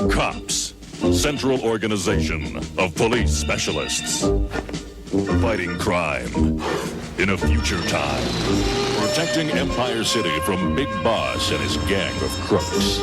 C.o.p.s, Central Organization of Police Specialists. Fighting crime in a future time. Protecting Empire City from Big Boss and his gang of crooks.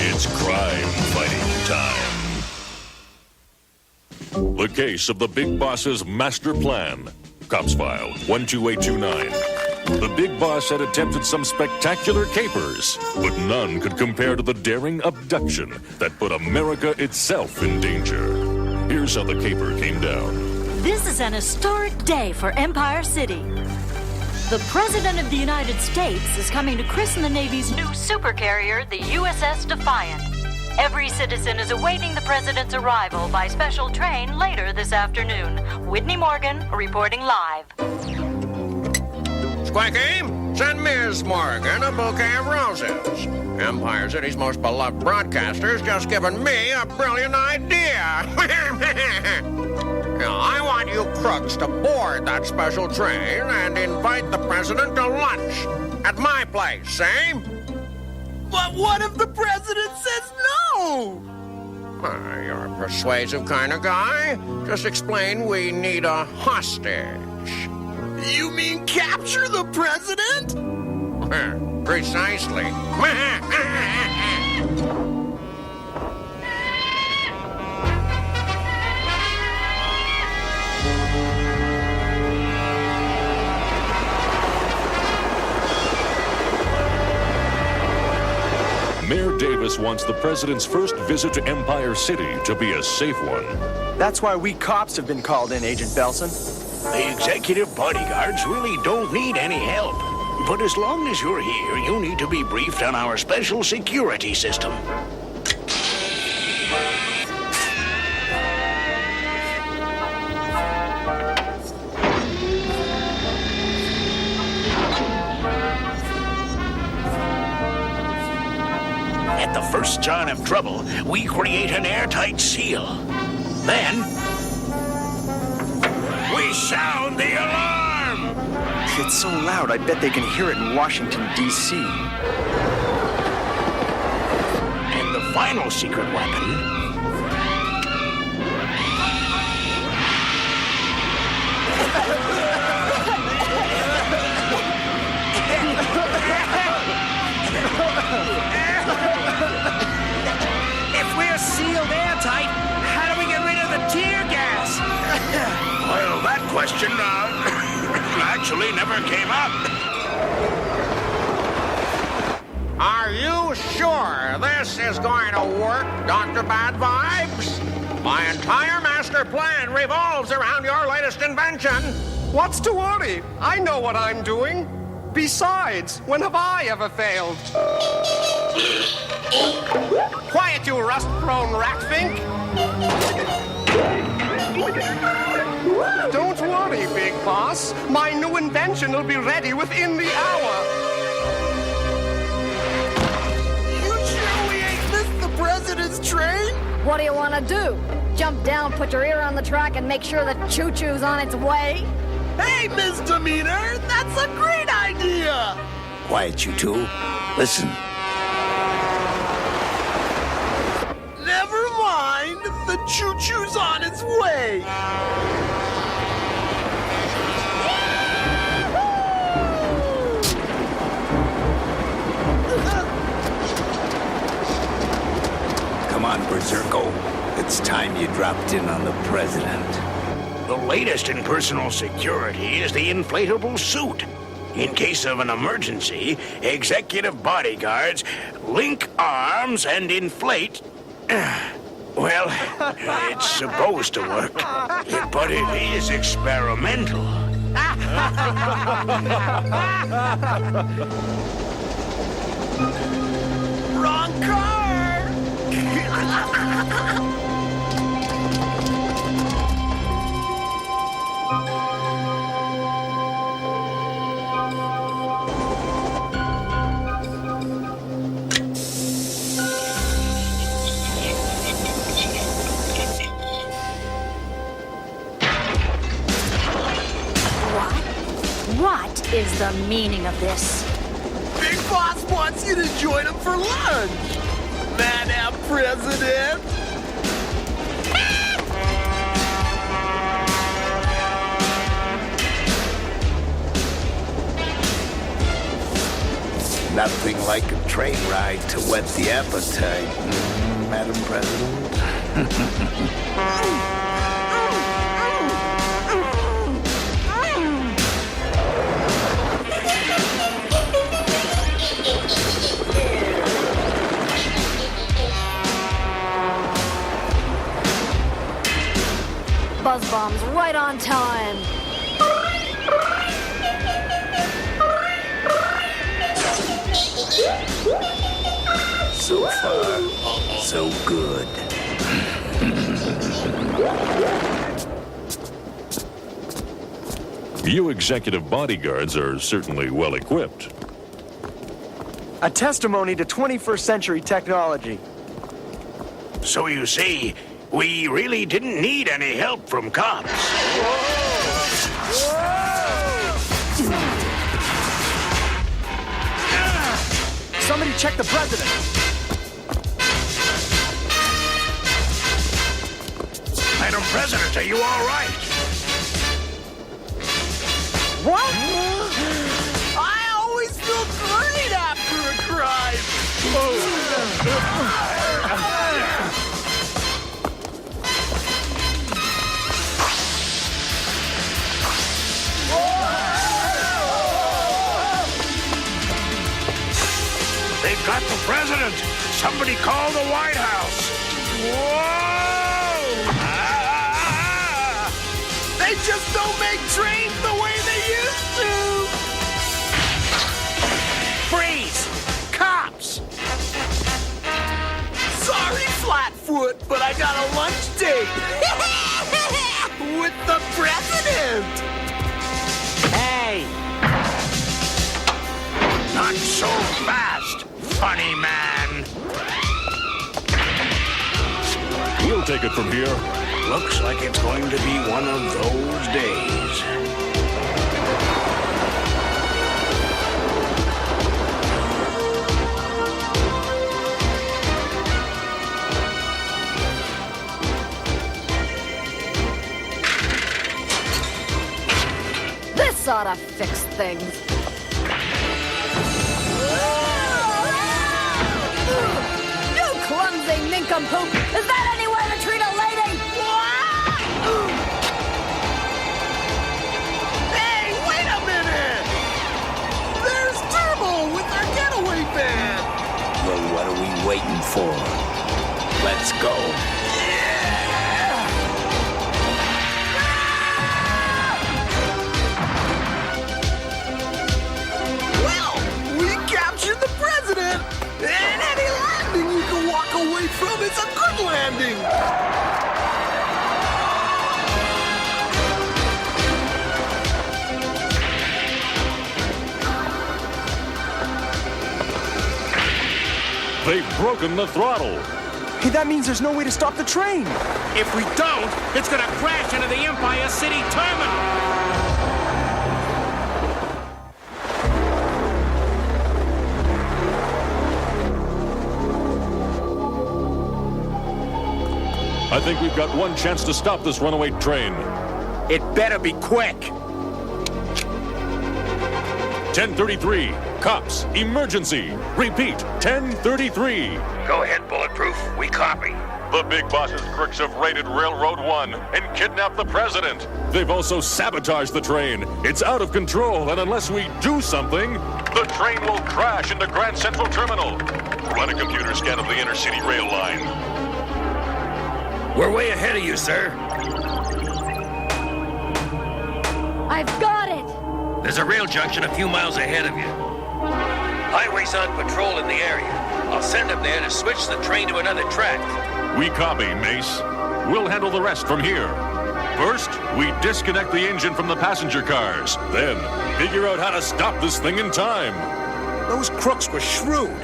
It's crime fighting time. The case of the Big Boss's master plan. Cops File 12829. The Big Boss had attempted some spectacular capers, but none could compare to the daring abduction that put America itself in danger. Here's how the caper came down. This is an historic day for Empire City. The President of the United States is coming to christen the Navy's new supercarrier, the USS Defiant. Every citizen is awaiting the President's arrival by special train later this afternoon. Whitney Morgan reporting live. Squeaky, send Ms. Morgan a bouquet of roses. Empire City's most beloved broadcaster's just given me a brilliant idea. Now, I want you crooks to board that special train and invite the President to lunch at my place, eh? But what if the President says no? You're a persuasive kind of guy. Just explain we need a hostage. You mean capture the President? Precisely. Mayor Davis wants the President's first visit to Empire City to be a safe one. That's why we cops have been called in, Agent Belson. The executive bodyguards really don't need any help. But as long as you're here, you need to be briefed on our special security system. At the first sign of trouble, we create an airtight seal. Then, we sound the alarm! It's so loud, I bet they can hear it in Washington, D.C. And the final secret weapon... If we're sealed airtight, how do we get rid of the tear gas? Well, that question, actually never came up. Are you sure this is going to work, Dr. Bad Vibes? My entire master plan revolves around your latest invention. What's to worry? I know what I'm doing. Besides, when have I ever failed? Quiet, you rust-prone ratfink! Don't worry, Big Boss. My new invention will be ready within the hour. You sure we ain't missed the President's train? What do you want to do? Jump down, put your ear on the track, and make sure the choo-choo's on its way? Hey, Miss Demeanor, that's a great idea! Quiet, you two. Listen. Never mind, the choo-choo's on its way! Come on, Berserko. It's It's time you dropped in on the president. The latest in personal security is the inflatable suit. In case of an emergency, executive bodyguards link arms and inflate. Well, it's supposed to work, but it is experimental. Wrong car! What is the meaning of this? Big Boss wants you to join him for lunch! Madam President! Nothing like a train ride to whet the appetite, Madam President. Buzz bombs right on time. So far, so good. You executive bodyguards are certainly well equipped. A testimony to 21st century technology. So you see, we really didn't need any help from cops. Somebody check the president. Madam President, are you all right? What? I always feel great after a crime! They've got the president. Somebody call the White House. Whoa! Ah! They just don't make trains the way they used to! Freeze! Cops! Sorry, Flatfoot, but I got a lunch date! With the president! Hey! Not so fast, funny man. We'll take it from here. Looks like it's going to be one of those days. This ought to fix things. You clumsy nincompoop! Is that any way to treat a lady? Hey, wait a minute! There's Turbo with our getaway van! Well, what are we waiting for? Let's go. Well, we captured the president! And any landing you can walk away from is a good landing! They've broken the throttle. Hey, that means there's no way to stop the train. If we don't, it's gonna crash into the Empire City Terminal! I think we've got one chance to stop this runaway train. It better be quick! 1033. Cops, emergency. Repeat, 1033. Go ahead, Bulletproof. We copy. The Big Boss's crooks have raided Railroad 1 and kidnapped the president. They've also sabotaged the train. It's out of control, and unless we do something, the train will crash into Grand Central Terminal. Run a computer scan of the inner-city rail line. We're way ahead of you, sir. I've got it! There's a rail junction a few miles ahead of you. Highway's on patrol in the area. I'll send them there to switch the train to another track. We copy, Mace. We'll handle the rest from here. First, we disconnect the engine from the passenger cars. Then, figure out how to stop this thing in time. Those crooks were shrewd.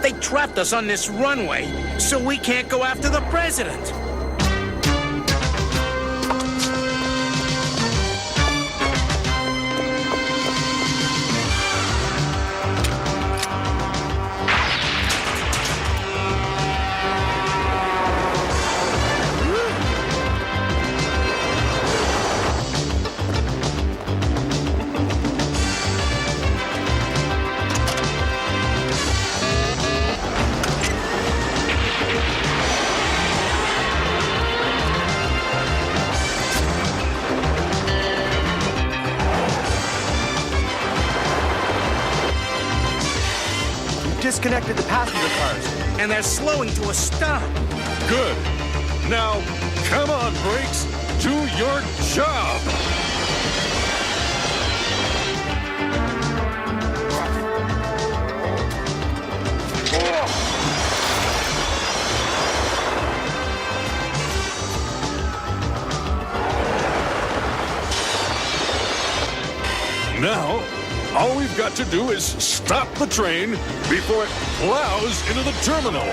They trapped us on this runway, so we can't go after the president. Disconnected the passenger cars. And they're slowing to a stop. Good. Now, come on, brakes. Do your job. Now, all we've got to do is stop the train before it plows into the terminal.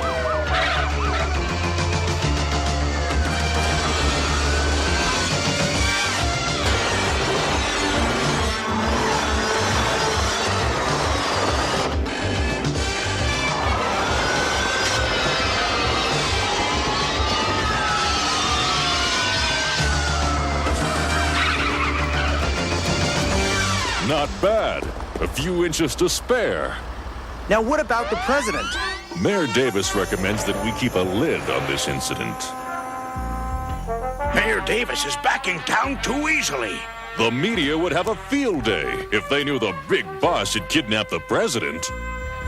Not bad. A few inches to spare. Now what about the president? Mayor Davis recommends that we keep a lid on this incident. Mayor Davis is backing down too easily. The media would have a field day if they knew the big boss had kidnapped the president.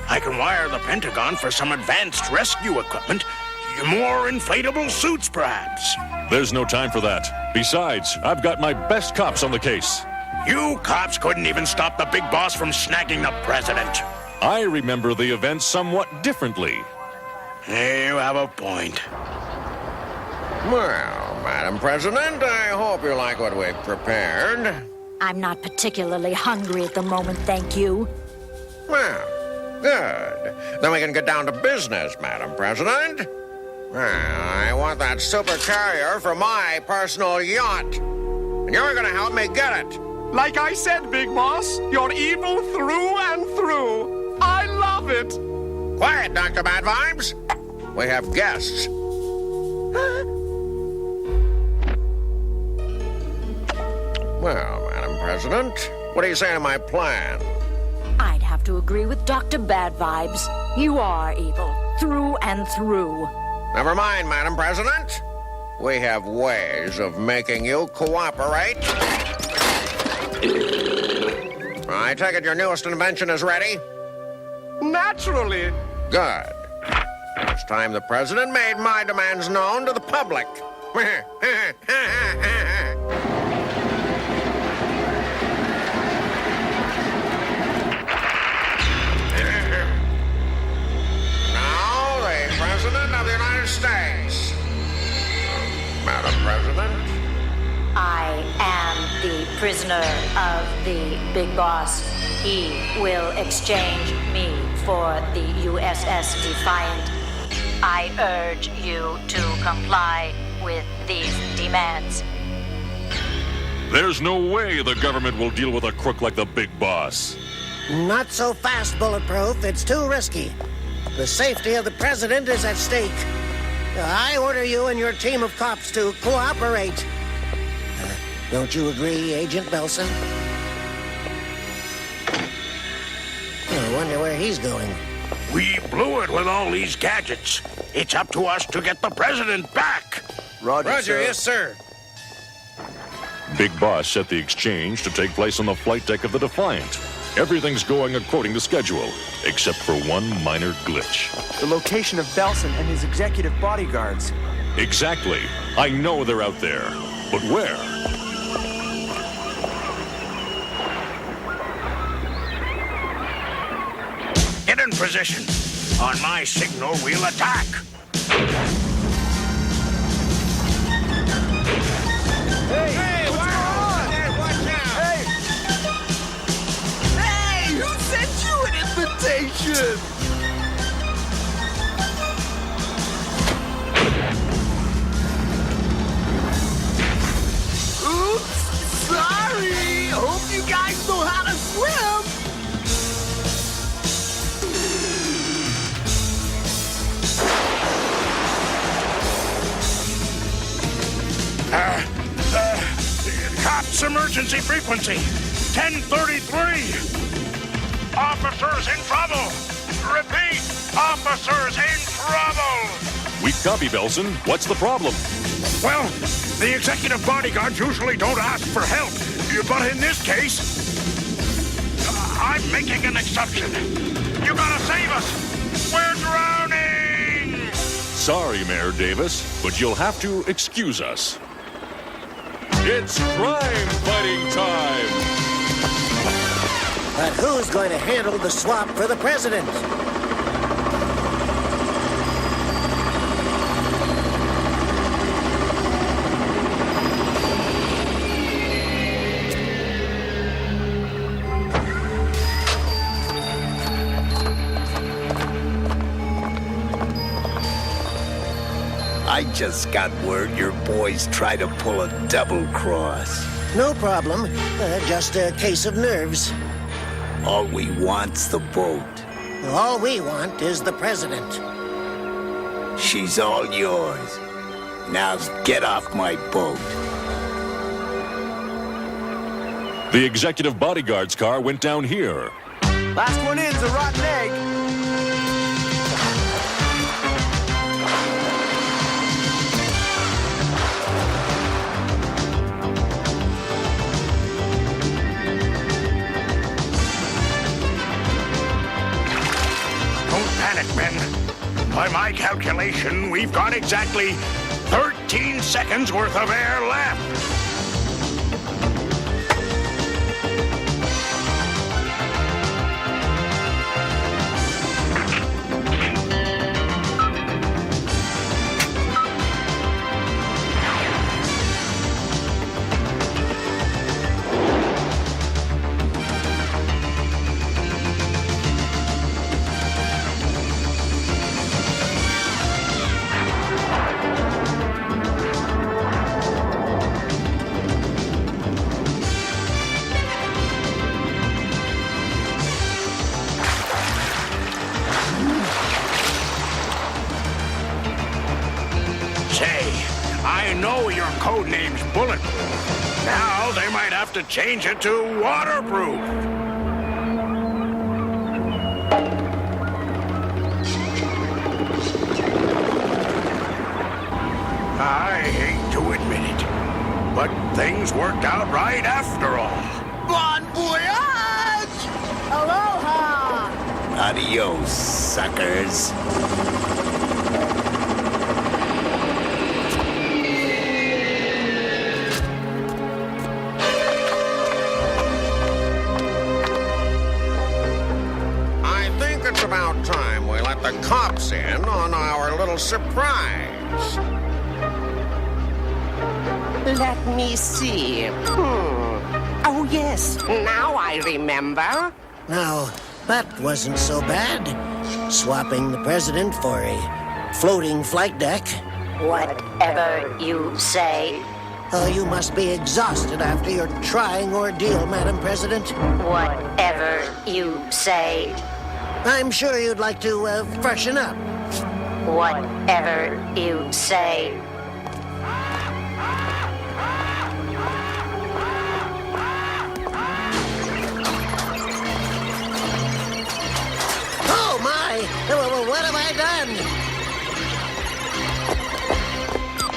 I can wire the Pentagon for some advanced rescue equipment. More inflatable suits, perhaps. There's no time for that. Besides, I've got my best cops on the case. You cops couldn't even stop the big boss from snagging the president. I remember the event somewhat differently. You have a point. Well, Madam President, I hope you like what we've prepared. I'm not particularly hungry at the moment, thank you. Well, good. Then we can get down to business, Madam President. Well, I want that super carrier for my personal yacht. And you're gonna help me get it. Like I said, Big Boss, you're evil through and through. I love it. Quiet, Dr. Bad Vibes. We have guests. Well, Madam President, what do you say to my plan? I'd have to agree with Dr. Bad Vibes. You are evil, through and through. Never mind, Madam President. We have ways of making you cooperate. I take it your newest invention is ready? Naturally. Good. It's time the President made my demands known to the public. Now, the President of the United States. Madam President. I am the prisoner of the Big Boss. He will exchange me for the USS Defiant. I urge you to comply with these demands. There's no way the government will deal with a crook like the Big Boss. Not so fast, Bulletproof. It's too risky. The safety of the president is at stake. I order you and your team of cops to cooperate. Don't you agree, Agent Belson? I wonder where he's going. We blew it with all these gadgets. It's up to us to get the president back. Roger, yes, sir. Big Boss set the exchange to take place on the flight deck of the Defiant. Everything's going according to schedule, except for one minor glitch. The location of Belson and his executive bodyguards. Exactly. I know they're out there. But where? Get in position. On my signal, we'll attack. Hey, what's going on? Watch out! Hey, who sent you an invitation? Oops, sorry. Hope you guys know how to swim. C.o.p.s emergency frequency, 1033. Officers in trouble. Repeat, officers in trouble. We copy, Belson. What's the problem? Well, the executive bodyguards usually don't ask for help. But in this case, I'm making an exception. You gotta save us. We're drowning. Sorry, Mayor Davis, but you'll have to excuse us. It's crime-fighting time! But who's going to handle the swap for the president? I just got word your boys tried to pull a double cross. No problem. Just a case of nerves. All we want's the boat. All we want is the president. She's all yours. Now get off my boat. The executive bodyguard's car went down here. Last one in's a rotten egg. Men, by my calculation, we've got exactly 13 seconds worth of air left. I know your code name's Bulletproof. Now they might have to change it to Waterproof. I hate to admit it, but things worked out right after all. Bon voyage! Aloha! Adios, suckers. It's about time we let the cops in on our little surprise. Let me see. Oh, yes. Now I remember. Now, that wasn't so bad. Swapping the president for a floating flight deck. Whatever you say. Oh, you must be exhausted after your trying ordeal, Madam President. Whatever you say. I'm sure you'd like to freshen up. Whatever you say. Oh, my!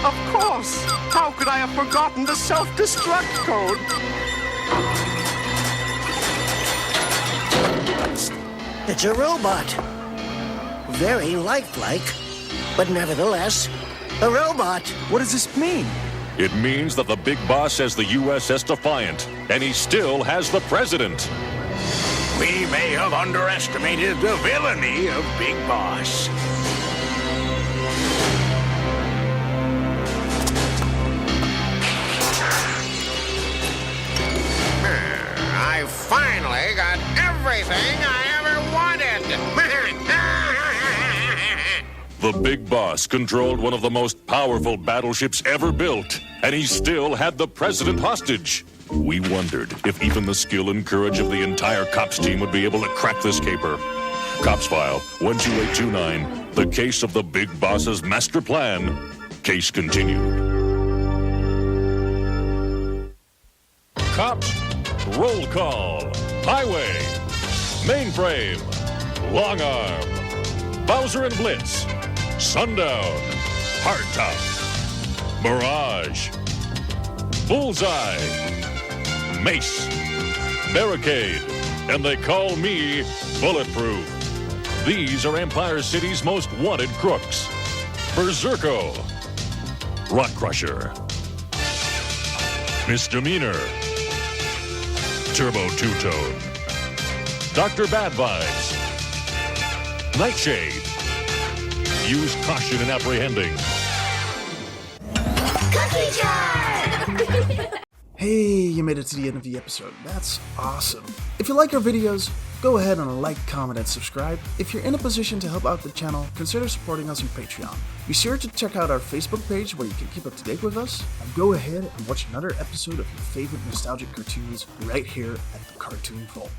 Of course. How could I have forgotten the self-destruct code? It's a robot. Very lifelike, but nevertheless, a robot. What does this mean? It means that the big boss has the USS Defiant, and he still has the president. We may have underestimated the villainy of Big Boss. I finally got everything I ever wanted. The big boss controlled one of the most powerful battleships ever built, and he still had the president hostage. We wondered if even the skill and courage of the entire C.o.p.s team would be able to crack this caper. C.o.p.s File 12829, the case of the big boss's master plan. Case continued. C.o.p.s, roll call, highway, mainframe, LongArm, Bowser and Blitz, Sundown, Hardtop, Mirage, Bullseye, Mace, Barricade, and they call me Bulletproof. These are Empire City's most wanted crooks. Berserko, Rock Crusher, Miss Demeanor, Turbo Two-Tone, Dr. Bad Vibes, Nightshade. Use caution in apprehending. Cookie jar! Hey, you made it to the end of the episode. That's awesome. If you like our videos, go ahead and like, comment, and subscribe. If you're in a position to help out the channel, consider supporting us on Patreon. Be sure to check out our Facebook page where you can keep up to date with us, and go ahead and watch another episode of your favorite nostalgic cartoons right here at the Cartoon Vault.